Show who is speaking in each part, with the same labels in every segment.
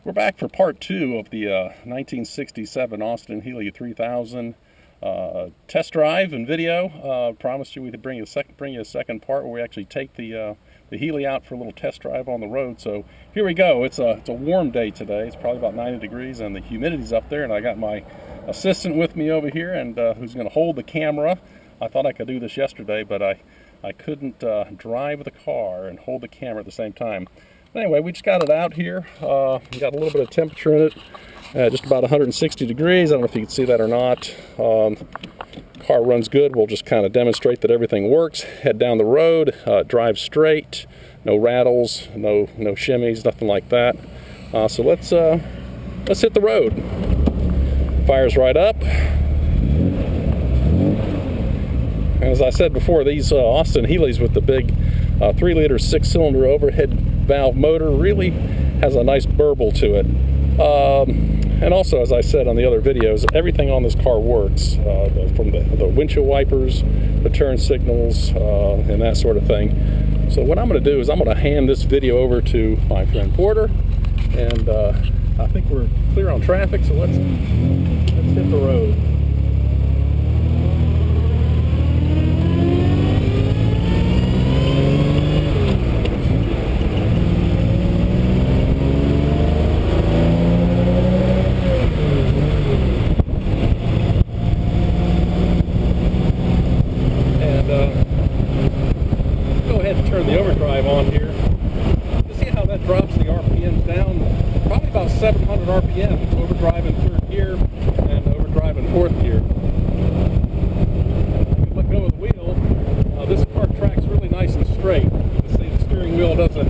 Speaker 1: We're back for part two of the 1967 Austin Healey 3000 test drive and video. Promised you we could bring you a second part where we actually take the Healey out for a little test drive on the road. So here we go. It's a warm day today. It's probably about 90 degrees and the humidity's up there, and I got my assistant with me over here, and who's going to hold the camera. I thought I could do this yesterday, but I couldn't drive the car and hold the camera at the same time. Anyway, we just got it out here. We got a little bit of temperature in it, just about 160 degrees. I don't know if you can see that or not. Car runs good. We'll just kind of demonstrate that everything works. Head down the road, drive straight, no rattles, no shimmies, nothing like that. So let's hit the road. Fires right up. And as I said before, these Austin Healeys with the big 3-liter 6-cylinder overhead valve motor really has a nice burble to it. And also, as I said on the other videos, everything on this car works, from the windshield wipers, the turn signals, and that sort of thing. So what I'm going to do is I'm going to hand this video over to my friend Porter, and I think we're clear on traffic, so let's hit the road. Turn the overdrive on here. You see how that drops the RPMs down? Probably about 700 RPM. It's overdrive in third gear and overdrive in fourth gear. You can let go of the wheel. This car tracks really nice and straight. You can see the steering wheel doesn't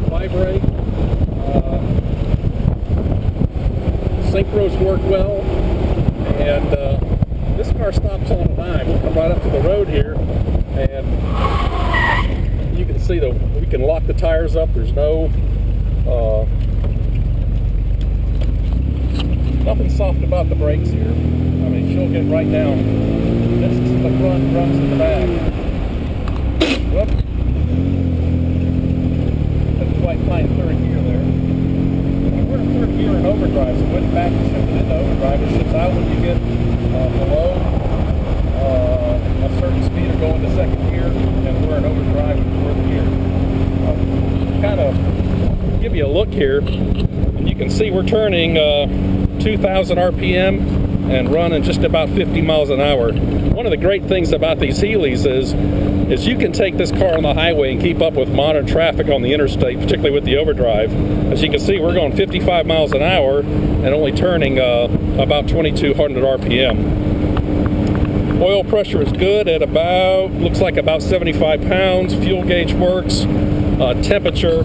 Speaker 1: vibrate. Synchros work well, and this car stops on a dime. We'll come right up to the road here, and you can see we can lock the tires up. There's nothing soft about the brakes here. I mean, she'll get right down. This is the front, runs to the back. Whoop. Couldn't quite find third gear there. We're in third gear in overdrive, so it went back and shifted into overdrive. It shifts out when you get below a certain speed or go into second gear, and we're in overdrive in fourth gear. Kind of give you a look here, and you can see we're turning 2,000 RPM and running just about 50 miles an hour. One of the great things about these Healeys is you can take this car on the highway and keep up with modern traffic on the interstate, particularly with the overdrive. As you can see, we're going 55 miles an hour and only turning about 2,200 RPM. Oil pressure is good at looks like about 75 pounds. Fuel gauge works. Temperature,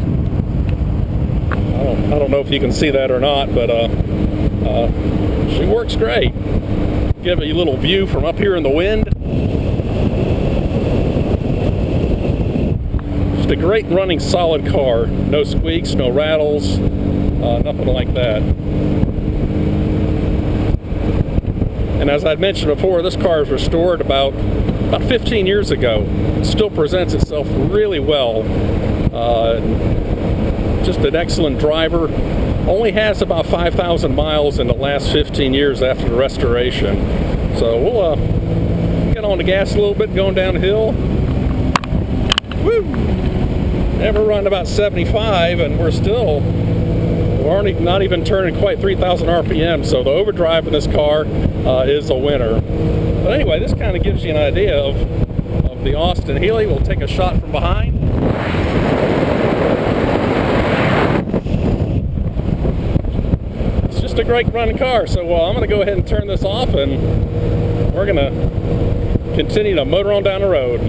Speaker 1: I don't know if you can see that or not, but she works great. Give you a little view from up here in the wind. Just a great running solid car. No squeaks, no rattles, nothing like that. And as I'd mentioned before, this car was restored about 15 years ago. It still presents itself really well. Just an excellent driver. Only has about 5,000 miles in the last 15 years after the restoration. So we'll get on the gas a little bit going down the hill. Woo! Never run about 75, and we're not even turning quite 3,000 RPM, so the overdrive in this car is a winner. But anyway, this kind of gives you an idea of the Austin Healey. We'll take a shot from behind. It's just a great running car, so I'm going to go ahead and turn this off, and we're going to continue to motor on down the road.